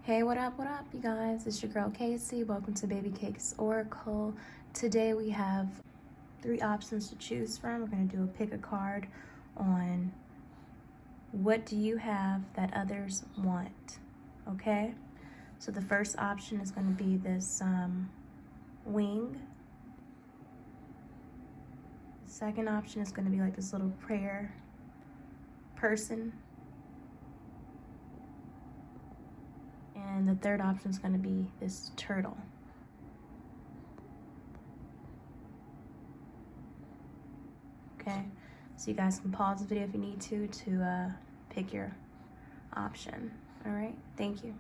Hey, what up, you guys? It's your girl, Casey. Welcome to Babycakes Oracle. Today we have 3 options to choose from. We're going to do a pick a card on what do you have that others want, okay? So the first option is going to be this wing. The second option is going to be like this little prayer person. And the third option is going to be this turtle. Okay, so you guys can pause the video if you need to pick your option. All right, thank you.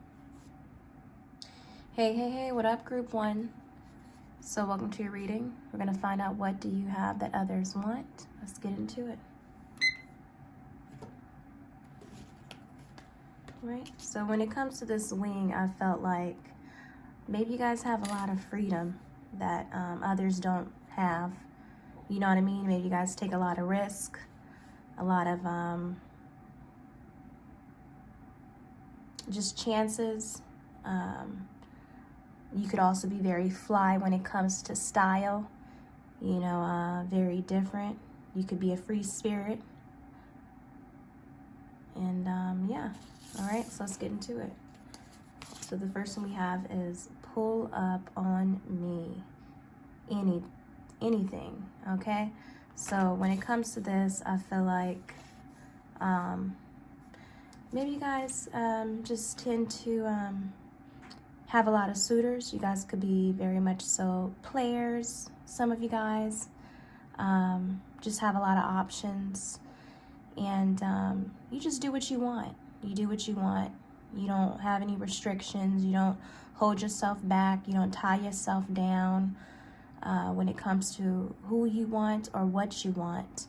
Hey, what up, group 1? So welcome to your reading. We're going to find out what do you have that others want. Let's get into it. Right, so when it comes to this wing, I felt like maybe you guys have a lot of freedom that others don't have. You know what I mean? Maybe you guys take a lot of risk, a lot of just chances. You could also be very fly when it comes to style, you know, very different. You could be a free spirit. And yeah. All right, so let's get into it. So the first one we have is pull up on me. Anything, okay? So when it comes to this, I feel like maybe you guys just tend to have a lot of suitors. You guys could be very much so players. Some of you guys just have a lot of options. And you just do what you want. You do what you want. You don't have any restrictions. You don't hold yourself back. You don't tie yourself down when it comes to who you want or what you want.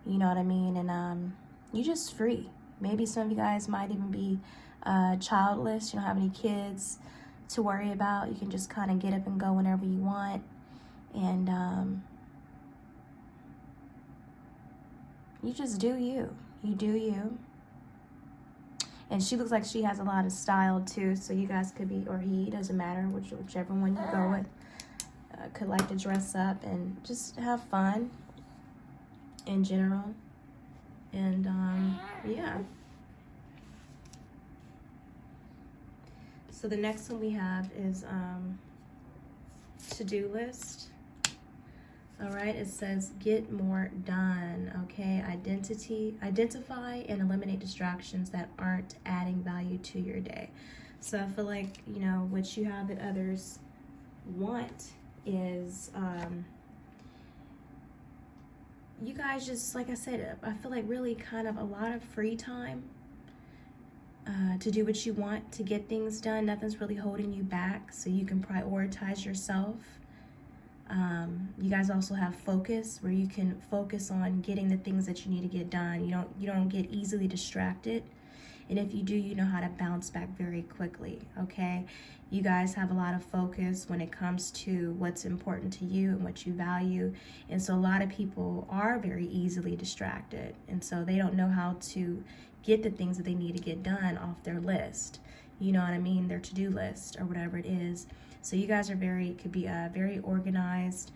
You know what I mean? And you're just free. Maybe some of you guys might even be childless. You don't have any kids to worry about. You can just kind of get up and go whenever you want. And you just do you. You do you. And she looks like she has a lot of style too, so you guys could be, or he, doesn't matter, whichever one you go with, could like to dress up and just have fun in general. And yeah. So the next one we have is to-do list. All right, it says get more done, okay? Identify and eliminate distractions that aren't adding value to your day. So I feel like, you know, what you have that others want is, you guys just, like I said, I feel like really kind of a lot of free time to do what you want, to get things done. Nothing's really holding you back, so you can prioritize yourself. You guys also have focus, where you can focus on getting the things that you need to get done. You don't get easily distracted. And if you do, you know how to bounce back very quickly, okay? You guys have a lot of focus when it comes to what's important to you and what you value. And so a lot of people are very easily distracted. And so they don't know how to get the things that they need to get done off their list. You know what I mean? Their to-do list or whatever it is. So you guys are could be very organized,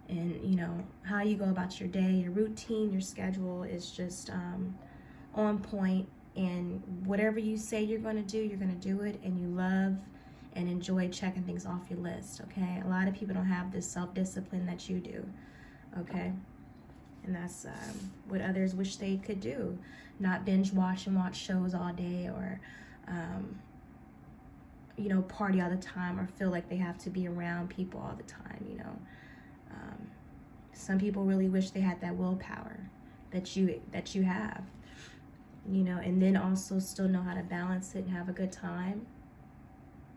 and you know how you go about your day, your routine, your schedule is just on point. And whatever you say you're going to do, you're going to do it, and you love and enjoy checking things off your list. Okay, a lot of people don't have this self-discipline that you do. Okay, and that's what others wish they could do. Not binge watch and watch shows all day, or you know, party all the time, or feel like they have to be around people all the time, you know. Some people really wish they had that willpower that you have, you know, and then also still know how to balance it and have a good time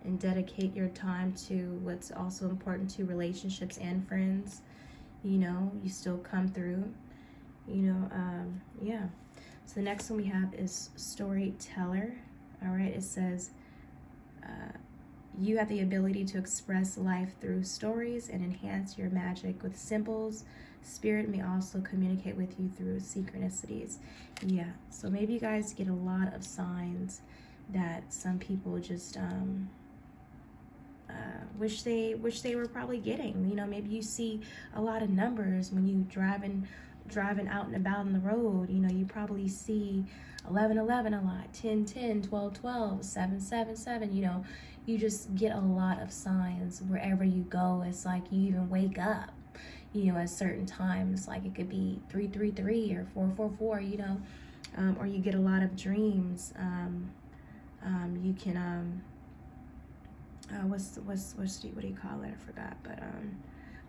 and dedicate your time to what's also important to relationships and friends. You know, you still come through, you know. Yeah. So the next one we have is storyteller. All right, it says you have the ability to express life through stories and enhance your magic with symbols. Spirit may also communicate with you through synchronicities. Yeah, so maybe you guys get a lot of signs that some people just wish they were probably getting. You know, maybe you see a lot of numbers when you driving out and about on the road. You know, you probably see 1111 a lot, 1010, 1212, 777. You know, you just get a lot of signs wherever you go. It's like you even wake up, you know, at certain times. Like it could be 333 or 444. You know, or you get a lot of dreams. You can what do you call it? I forgot. But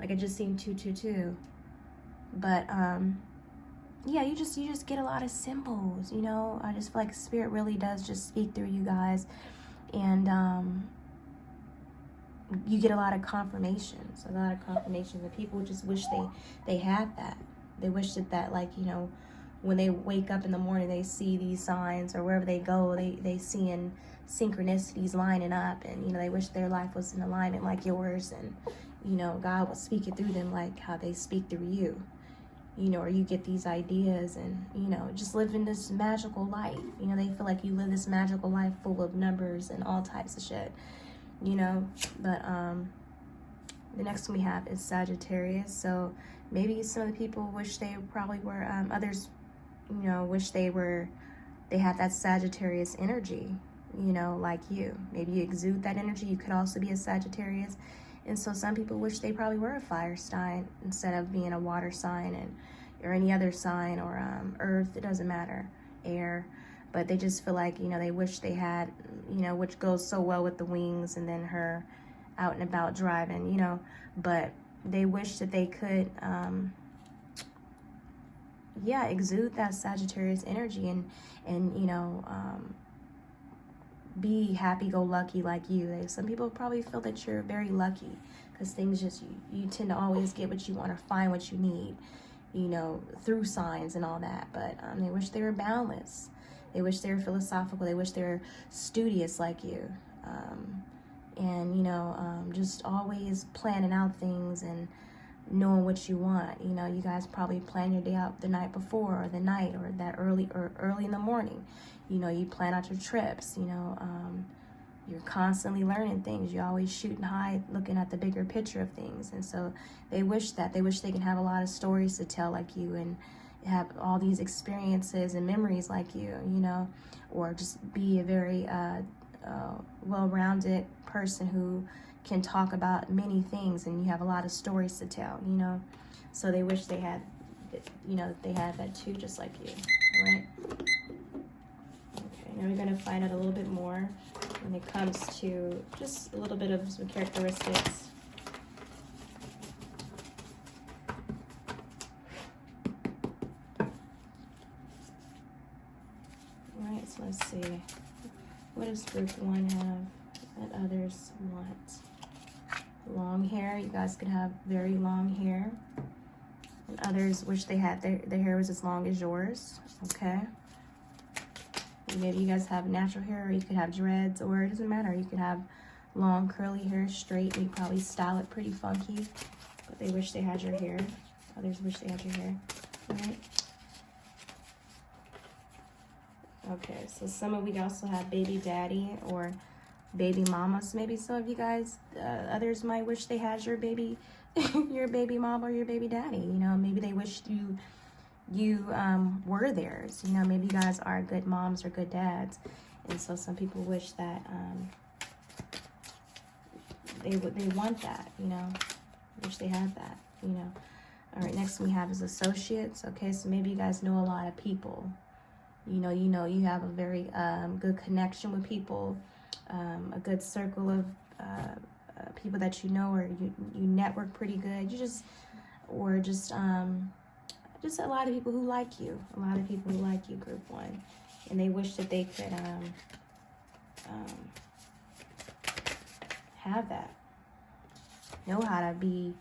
like I just seen 222. But yeah, you just get a lot of symbols. You know, I just feel like spirit really does just speak through you guys, and you get a lot of confirmations. And people just wish they had that. They wish that like, you know, when they wake up in the morning, they see these signs, or wherever they go, they see in synchronicities lining up, and, you know, they wish their life was in alignment like yours, and, you know, God was speaking through them like how they speak through you, you know, or you get these ideas and, you know, just living this magical life. You know, they feel like you live this magical life full of numbers and all types of shit, you know. But the next one we have is Sagittarius. So maybe some of the people wish they probably were, others, you know, wish they had that Sagittarius energy, you know, like you. Maybe you exude that energy. You could also be a Sagittarius. And so some people wish they probably were a fire sign instead of being a water sign, or any other sign, or earth, it doesn't matter, air. But they just feel like, you know, they wish they had, you know, which goes so well with the wings and then her out and about driving, you know. But they wish that they could exude that Sagittarius energy, and you know, be happy-go-lucky like you. Some people probably feel that you're very lucky because things just, you tend to always get what you want or find what you need, you know, through signs and all that. But they wish they were boundless. They wish they were philosophical. They wish they were studious like you. And, you know, just always planning out things and knowing what you want. You know, you guys probably plan your day out the night before, or the night, or that early in the morning. You know, you plan out your trips. You know, you're constantly learning things. You're always shooting high, looking at the bigger picture of things. And so they wish they can have a lot of stories to tell like you, and have all these experiences and memories like you know, or just be a very well-rounded person who can talk about many things, and you have a lot of stories to tell, you know. So they wish they had, you know, they had that too, just like you. All right. Okay, now we're going to find out a little bit more when it comes to just a little bit of some characteristics. All right, so let's see. What does group 1 have that others want? Long hair. You guys could have very long hair. And others wish they had their hair was as long as yours. Okay. Maybe you guys have natural hair, or you could have dreads, or it doesn't matter. You could have long curly hair, straight, and you probably style it pretty funky. But they wish they had your hair. Others wish they had your hair. All right. Okay, so some of we also have baby daddy or baby mama. So maybe some of you guys, others might wish they had your baby, your baby mama or your baby daddy. You know, maybe they wish you were theirs. You know, maybe you guys are good moms or good dads, and so some people wish that they want that. You know, wish they had that. You know. All right, next we have is associates. Okay, so maybe you guys know a lot of people. You know, you have a very good connection with people, a good circle of people that you know, or you network pretty good. You just a lot of people who like you. A lot of people who like you, group 1, and they wish that they could have that. Know how to be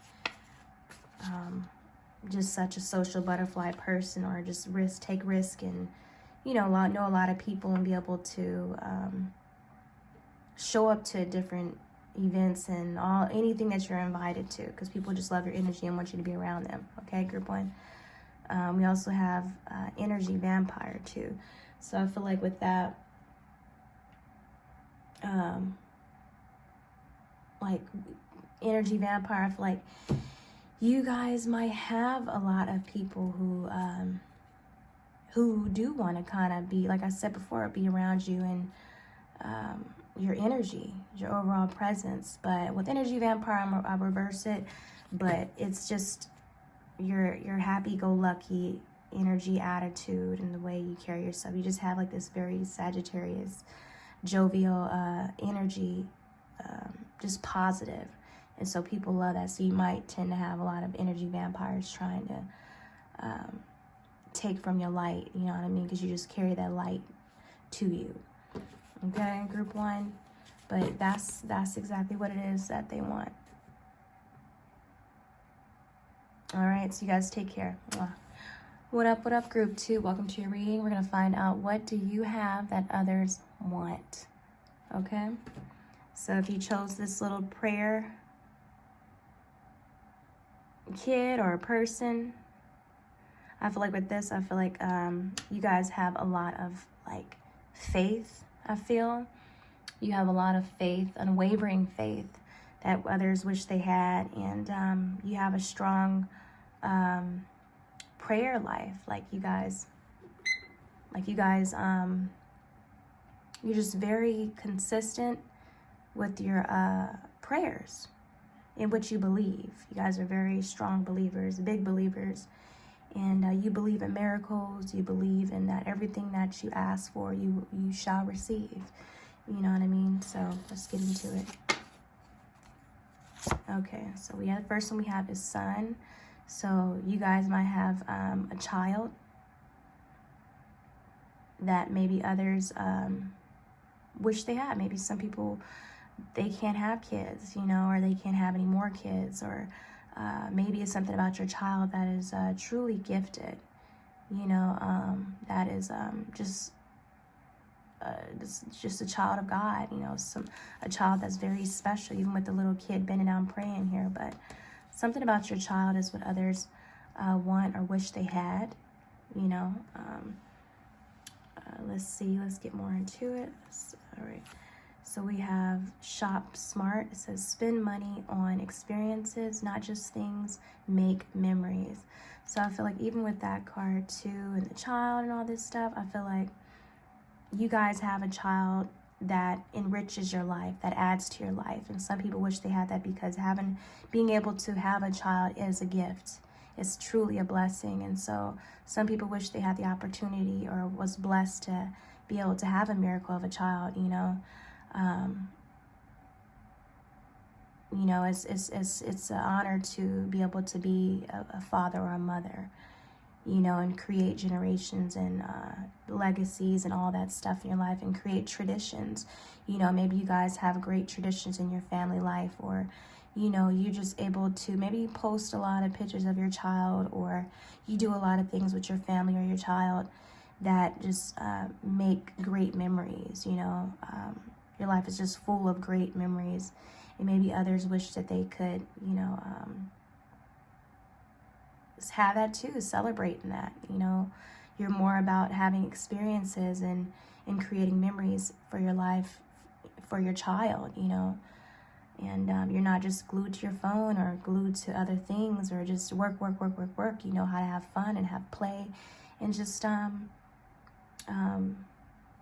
just such a social butterfly person, or just take risk, and you know a lot of people, and be able to show up to different events and anything that you're invited to, because people just love your energy and want you to be around them. Okay, group 1. We also have energy vampire too. So I feel like with that, like energy vampire. I feel like you guys might have a lot of people who do want to kind of be, like I said before, be around you and your energy, your overall presence. But with energy vampire, I'll reverse it. But it's just your happy-go-lucky energy, attitude, and the way you carry yourself. You just have like this very Sagittarius, jovial energy, just positive. And so people love that. So you might tend to have a lot of energy vampires trying to take from your light, you know what I mean? Because you just carry that light to you. Okay, group 1. But that's exactly what it is that they want. All right, so you guys take care. What up, group 2? Welcome to your reading. We're going to find out, what do you have that others want? Okay? So if you chose this little prayer kid or a person, I feel like with this, I feel like you guys have a lot of like faith. I feel you have a lot of faith, unwavering faith that others wish they had, and you have a strong prayer life. Like you guys, you're just very consistent with your prayers in what you believe. You guys are very strong believers, big believers. And you believe in miracles. You believe in that everything that you ask for, you shall receive. You know what I mean? So let's get into it. Okay, so we have the first one we have is Sun. So you guys might have a child that maybe others wish they had. Maybe some people, they can't have kids, you know, or they can't have any more kids, or maybe it's something about your child that is truly gifted, you know, that is just a child of God, you know, a child that's very special, even with the little kid bending down praying here. But something about your child is what others want or wish they had, you know. Let's see, let's get more into it. All right. So we have Shop Smart. It says spend money on experiences, not just things, make memories. So I feel like even with that card too, and the child and all this stuff, I feel like you guys have a child that enriches your life, that adds to your life. And some people wish they had that, because being able to have a child is a gift. It's truly a blessing. And so some people wish they had the opportunity or was blessed to be able to have a miracle of a child, you know. You know, it's an honor to be able to be a father or a mother, you know, and create generations and legacies and all that stuff in your life, and create traditions. You know, maybe you guys have great traditions in your family life, or, you know, you're just able to maybe post a lot of pictures of your child, or you do a lot of things with your family or your child that just make great memories, you know. Your life is just full of great memories, and maybe others wish that they could, you know, have that too, celebrating that, you know. You're more about having experiences and creating memories for your life, for your child, you know. And you're not just glued to your phone or glued to other things, or just work. You know how to have fun and have play, and just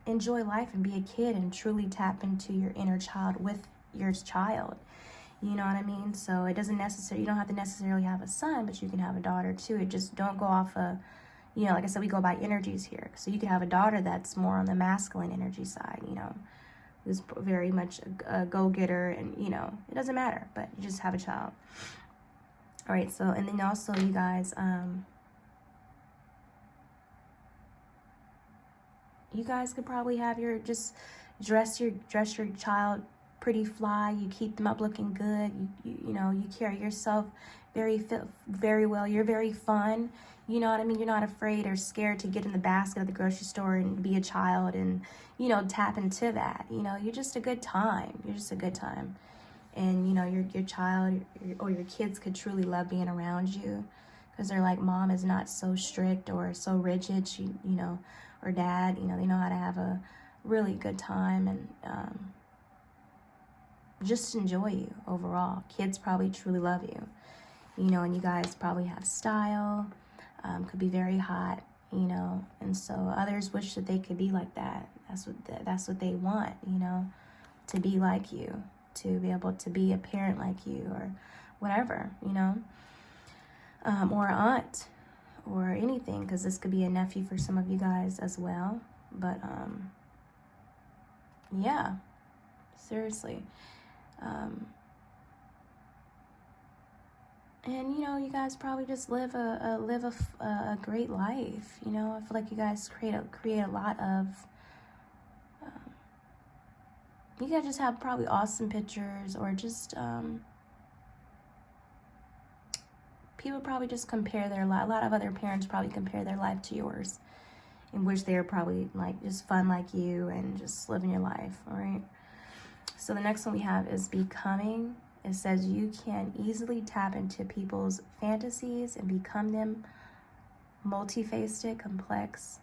enjoy life and be a kid and truly tap into your inner child with your child. You know what I mean? So it doesn't necessarily, you don't have to necessarily have a son, but you can have a daughter too. It just don't go off of, you know, like I said, we go by energies here. So you can have a daughter that's more on the masculine energy side, you know, who's very much a go-getter, and, you know, it doesn't matter, but you just have a child. All right, so, and then also you guys, you guys could probably have just dress your child pretty fly. You keep them up looking good. You know, you carry yourself very well. You're very fun. You know what I mean? You're not afraid or scared to get in the basket at the grocery store and be a child and, you know, tap into that. You know, you're just a good time. You're just a good time. And, you know, your child or your kids could truly love being around you, because they're like, mom is not so strict or so rigid. She, you know, or dad, you know, they know how to have a really good time. And just enjoy you overall. Kids probably truly love you, you know, and you guys probably have style, could be very hot, you know, and so others wish that they could be like that. That's what they want, you know, to be like you, to be able to be a parent like you, or whatever, you know, or an aunt, or anything, because this could be a nephew for some of you guys as well. But yeah, seriously. And, you know, you guys probably just live a great life. You know, I feel like you guys create a lot of, you guys just have probably awesome pictures, or just, people probably just compare their life. A lot of other parents probably compare their life to yours, in which they're probably like just fun like you and just living your life. All right. So the next one we have is becoming. It says you can easily tap into people's fantasies and become them, multifaceted, complex,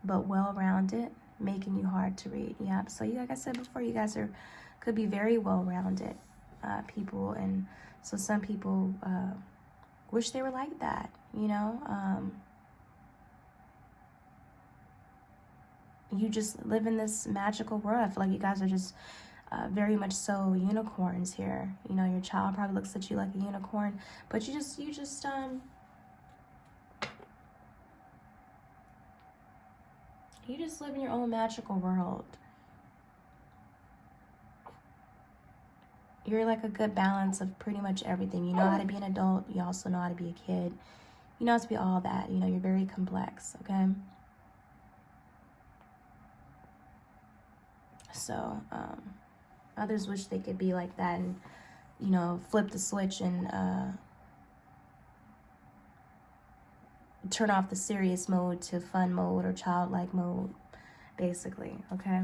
but well-rounded, making you hard to read. Yeah. So you, like I said before, you guys could be very well-rounded people, and so some people wish they were like that. You know, you just live in this magical world. I feel like you guys are just very much so unicorns here. You know, your child probably looks at you like a unicorn, but you just live in your own magical world. You're like a good balance of pretty much everything. You know how to be an adult. You also know how to be a kid. You know how to be all that. You know, you're very complex, okay? So, others wish they could be like that and, you know, flip the switch and turn off the serious mode to fun mode or childlike mode, basically, okay?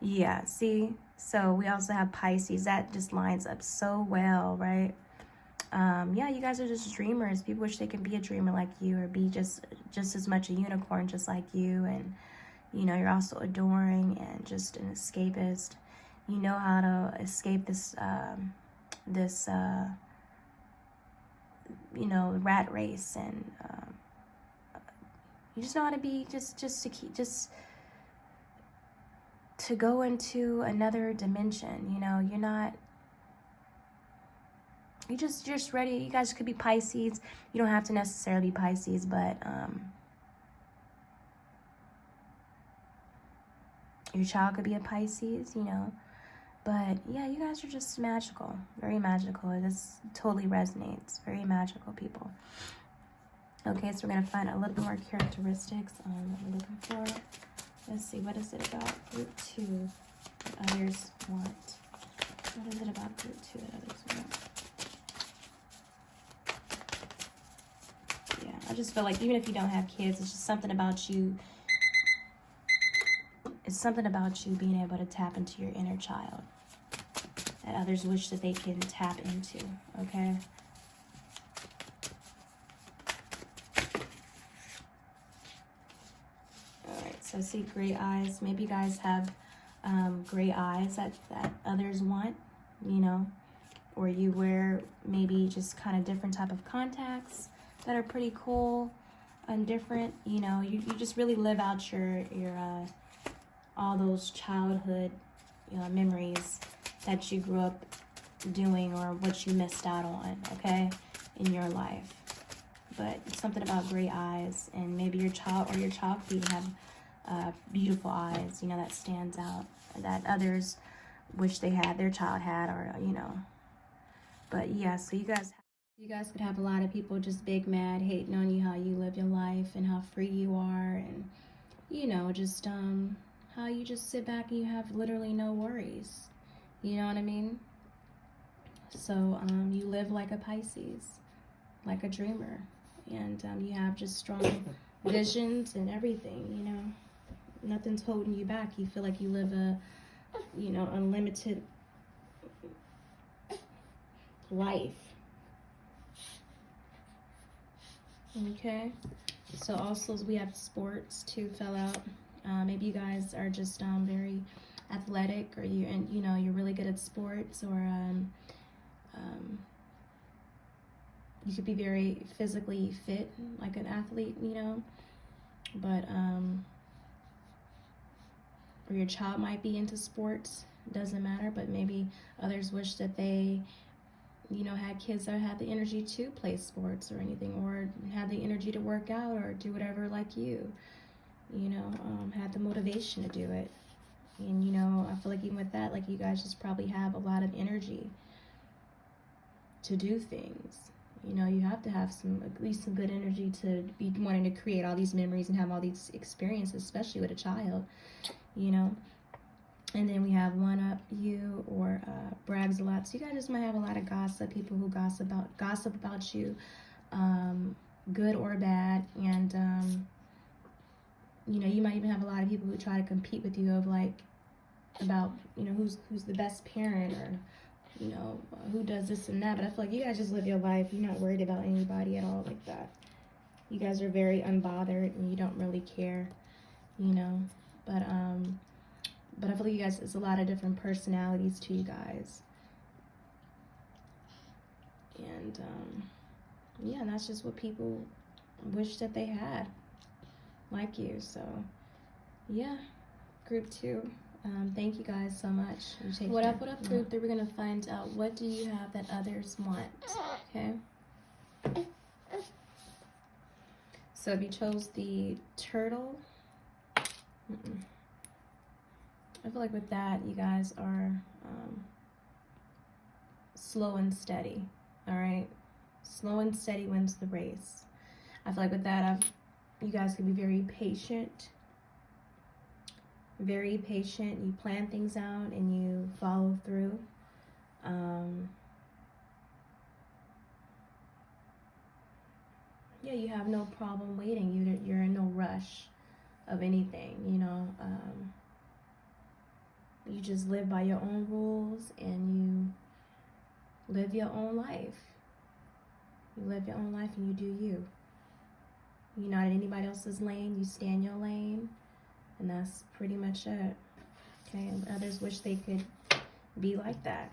Yeah, see? So we also have Pisces. That just lines up so well, right? Yeah, you guys are just dreamers. People wish they can be a dreamer like you, or be just as much a unicorn just like you. And, you know, you're also adoring and just an escapist. You know how to escape this, you know, rat race, and you just know how to be just to go into another dimension. You know, you're just ready. You guys could be Pisces. You don't have to necessarily be Pisces, but your child could be a Pisces, you know. But yeah, you guys are just magical, very magical. This totally resonates. Very magical people. Okay, so we're gonna find a little bit more characteristics on what we're looking for. Let's see, what is it about group 2 that others want? What is it about group 2 that others want? Yeah, I just feel like even if you don't have kids, it's just something about you. It's something about you being able to tap into your inner child that others wish that they can tap into, okay? All right, so I see gray eyes. Maybe you guys have gray eyes that others want, you know, or you wear maybe just kind of different type of contacts that are pretty cool and different. You know, you just really live out your all those childhood, you know, memories that you grew up doing, or what you missed out on, okay, in your life. But it's something about gray eyes, and maybe your child could even have beautiful eyes, you know, that stands out, that others wish their child had, or, you know. But yeah, so you guys could have a lot of people just big mad hating on you, how you live your life and how free you are, and, you know, just how you just sit back and you have literally no worries. You know what I mean? So you live like a Pisces, like a dreamer, and you have just strong visions and everything. You know, nothing's holding you back. You feel like you live a, you know, unlimited life. Okay. So also we have sports too fell out. Maybe you guys are just very athletic, or you're really good at sports, or you could be very physically fit, like an athlete, but or your child might be into sports, doesn't matter, but maybe others wish that they had kids that had the energy to play sports or anything, or had the energy to work out or do whatever like had the motivation to do it. And I feel like even with that, like, you guys just probably have a lot of energy to do things. You have to have at least some good energy to be wanting to create all these memories and have all these experiences, especially with a child, And then we have one up you, or brags a lot. So you guys just might have a lot of gossip, people who gossip about you, good or bad. And you might even have a lot of people who try to compete with you about who's the best parent, or who does this and that. But I feel like you guys just live your life. You're not worried about anybody at all like that. You guys are very unbothered, and you don't really care, but I feel like you guys, it's a lot of different personalities to you guys. And yeah, and that's just what people wish that they had like you. So yeah, group 2. Thank you guys so much. What up, group 3? We're going to find out, what do you have that others want? Okay. So if you chose the turtle, I feel like with that, you guys are slow and steady. All right. Slow and steady wins the race. I feel like with that, you guys can be very patient. Very patient. You plan things out and you follow through. Yeah, you have no problem waiting. You're in no rush of anything, you just live by your own rules, and you live your own life. You live your own life, and you do you. You're not in anybody else's lane. You stay in your lane, and that's pretty much it. Okay, and others wish they could be like that.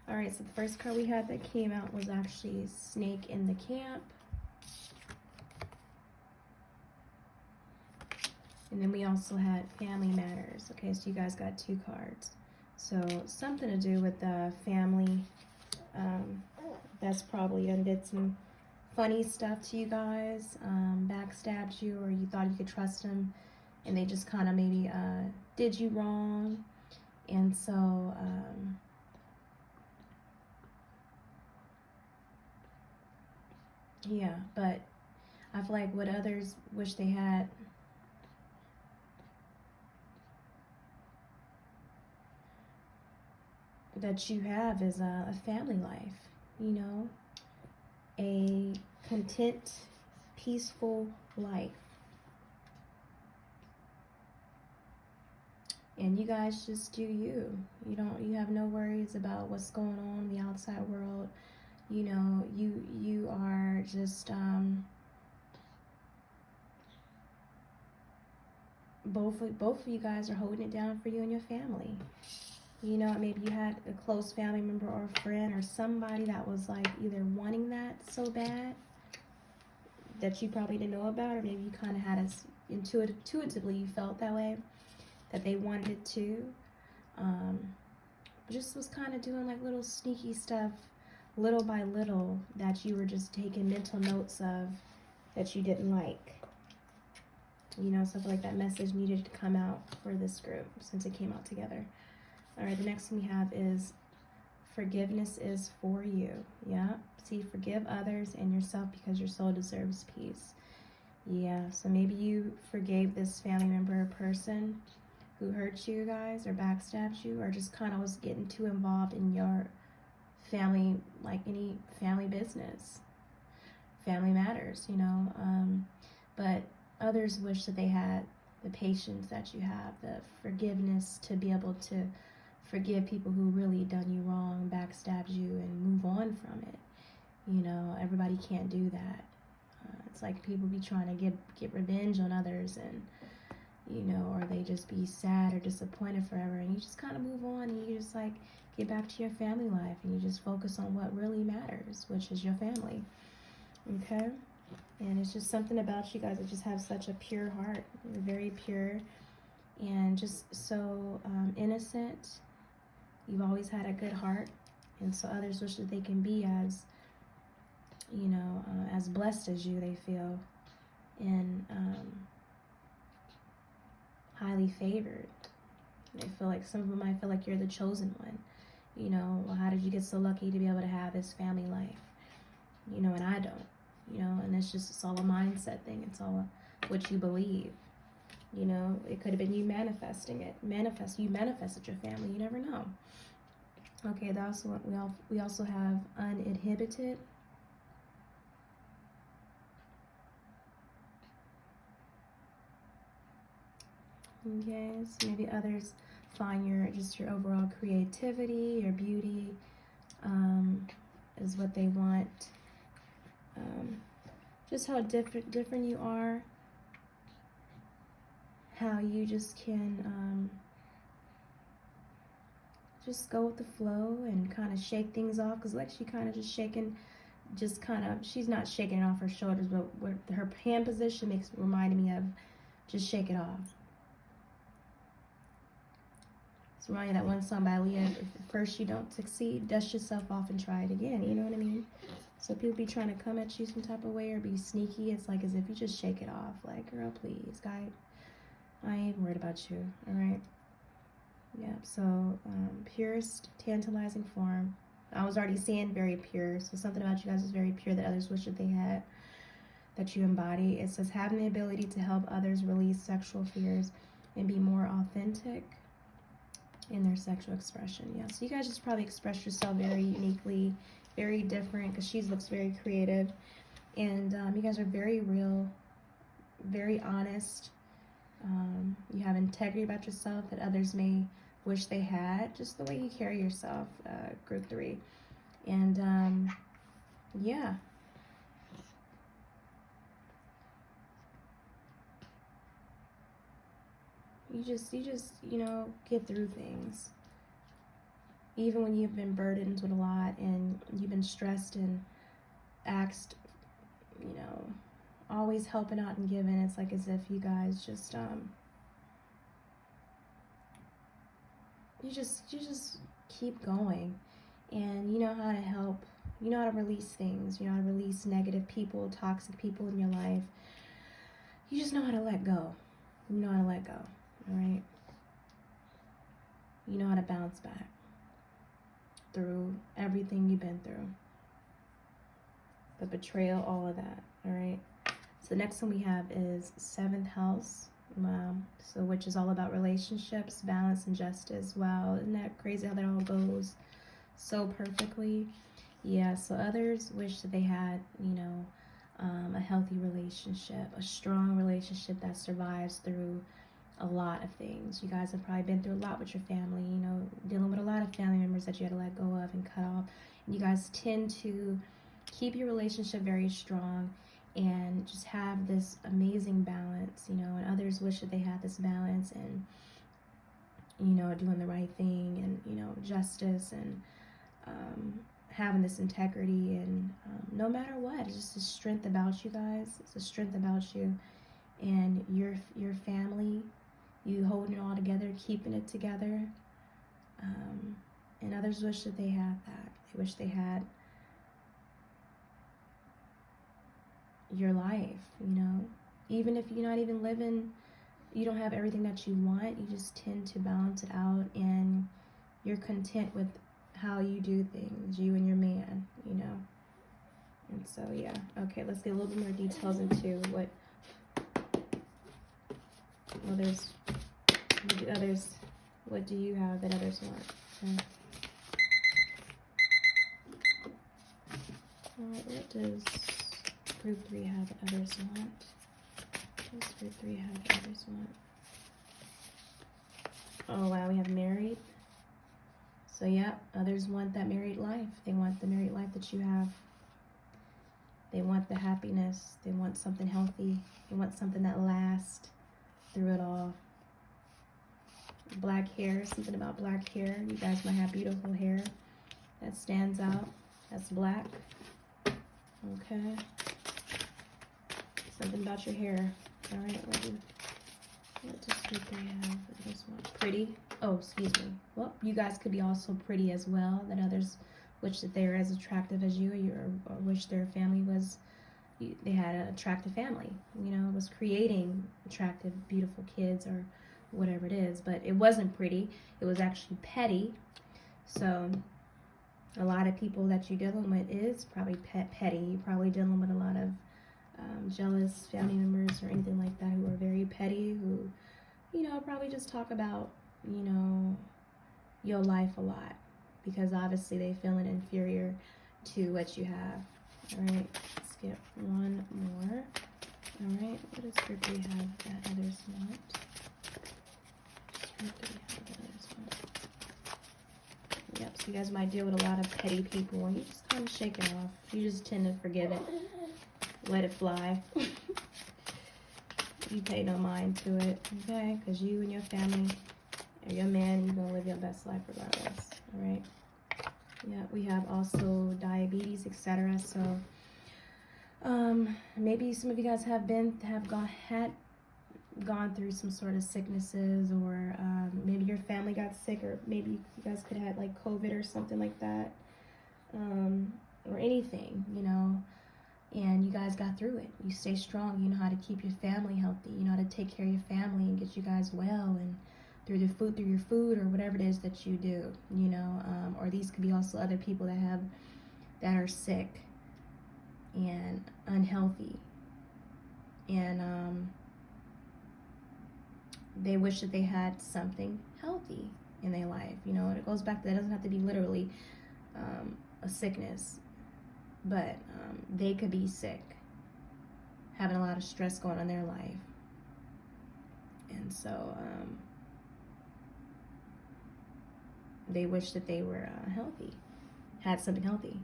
All right, so the first card we had that came out was actually Snake in the Camp. And then we also had Family Matters. Okay, so you guys got 2 cards. So something to do with the family. That's probably did some funny stuff to you guys, backstabbed you, or you thought you could trust them, and they just kind of maybe did you wrong. And so yeah, but I feel like what others wish they had, that you have, is a family life, a content, peaceful life. And you guys just do you. You have no worries about what's going on in the outside world. You are just both of you guys are holding it down for you and your family. Maybe you had a close family member or a friend or somebody that was like either wanting that so bad that you probably didn't know about, or maybe you kind of had intuitively you felt that way, that they wanted it too. Just was kind of doing like little sneaky stuff, little by little, that you were just taking mental notes of, that you didn't like. So I feel like that message needed to come out for this group since it came out together. All right, the next one we have is forgiveness is for you. Yeah, see, forgive others and yourself because your soul deserves peace. Yeah, so maybe you forgave this family member or person who hurt you guys or backstabbed you, or just kind of was getting too involved in your family, like any family business, family matters, but others wish that they had the patience that you have, the forgiveness to be able to forgive people who really done you wrong, backstabbed you, and move on from it. Everybody can't do that. It's like people be trying to get revenge on others, and you know, or they just be sad or disappointed forever, and you just kind of move on, and you just like get back to your family life, and you just focus on what really matters, which is your family. Okay? And it's just something about you guys that just have such a pure heart. You're very pure and just so innocent. You've always had a good heart, and so others wish that they can be as, you know, as blessed as you, they feel, and highly favored. They feel like, some of them might feel like you're the chosen one. You know, well, how did you get so lucky to be able to have this family life? You know, and I don't. You know, and it's all a mindset thing. It's all what you believe. You know, it could have been you manifesting it. You manifested your family. You never know. Okay, we also have uninhibited. Okay, so maybe others find your overall creativity, your beauty, is what they want. Just how different you are, how you just can just go with the flow and kind of shake things off, because like she kind of just shaking, she's not shaking it off her shoulders, but her hand position reminding me of just shake it off. It's reminding that one song by Leah, if at first you don't succeed, dust yourself off and try it again. You know what I mean? So people be trying to come at you some type of way or be sneaky. It's like as if you just shake it off. Like, girl, please, guy, I ain't worried about you. All right? Yep. So purest, tantalizing form. I was already saying very pure. So something about you guys is very pure that others wish that they had, that you embody. It says having the ability to help others release sexual fears and be more authentic in their sexual expression. Yeah, so you guys just probably express yourself very uniquely, very different, because she looks very creative, and you guys are very real, very honest. You have integrity about yourself that others may wish they had, just the way you carry yourself, group 3. And yeah, you just you know, get through things even when you've been burdened with a lot and you've been stressed and asked, you know, always helping out and giving. It's like as if you guys just you just keep going, and you know how to help, you know how to release things, you know how to release negative people, toxic people in your life. You just know how to let go. You know how to let go. All right? You know how to bounce back through everything you've been through, the betrayal, all of that. All right? So the next one we have is 7th house. So which is all about relationships, balance, and justice. Wow, isn't that crazy how that all goes so perfectly? Yeah, so others wish that they had, you know, a healthy relationship, a strong relationship that survives through a lot of things. You guys have probably been through a lot with your family, you know, dealing with a lot of family members that you had to let go of and cut off. And you guys tend to keep your relationship very strong and just have this amazing balance, you know, and others wish that they had this balance and, you know, doing the right thing and, you know, justice and having this integrity and no matter what, it's just a strength about you guys. It's a strength about you and your family, you holding it all together, keeping it together. And others wish that they had that. They wish they had your life, you know, even if you're not even living, you don't have everything that you want, you just tend to balance it out and you're content with how you do things, you and your man, you know. And so yeah, okay, let's get a little bit more details into what what do you have that others want? Okay. Alright, what does group 3 have that others want? What does group 3 have that others want? Oh wow, we have married. So yeah, others want that married life. They want the married life that you have. They want the happiness. They want something healthy. They want something that lasts. through it all. Black hair, something about black hair. You guys might have beautiful hair that stands out. That's black. Okay. Something about your hair. All right, what does 3 have? This one. Pretty. Oh, excuse me. Well, you guys could be also pretty as well. That others wish that they were as attractive as you, or wish their family was, they had an attractive family. You know, was creating attractive, beautiful kids or whatever it is. But it wasn't pretty. It was actually petty. So a lot of people that you're dealing with is probably petty. You're probably dealing with a lot of jealous family members or anything like that who are very petty, who, you know, probably just talk about, you know, your life a lot, because obviously they feeling inferior to what you have. All right, let's get one more. All right, what does script we have that others want? Script we have that others want? Yep, so you guys might deal with a lot of petty people, and you just kind of shake it off. You just tend to forgive it. Let it fly. You pay no mind to it, okay? Because you and your family, or your man, you're going to live your best life regardless, all right? Yeah, we have also diabetes, etc. So, maybe some of you guys have gone through some sort of sicknesses, or maybe your family got sick, or maybe you guys could have had like COVID or something like that, or anything, you know. And you guys got through it. You stay strong. You know how to keep your family healthy. You know how to take care of your family and get you guys well, and through your food or whatever it is that you do, you know. Or these could be also other people that are sick and unhealthy, and they wish that they had something healthy in their life. You know, and it goes back to that. It doesn't have to be literally a sickness. But they could be sick, having a lot of stress going on in their life. And so they wish that they were healthy, had something healthy.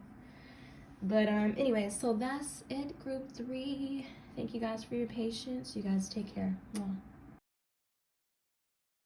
But anyway, so that's it, group 3. Thank you guys for your patience. You guys take care. Mwah.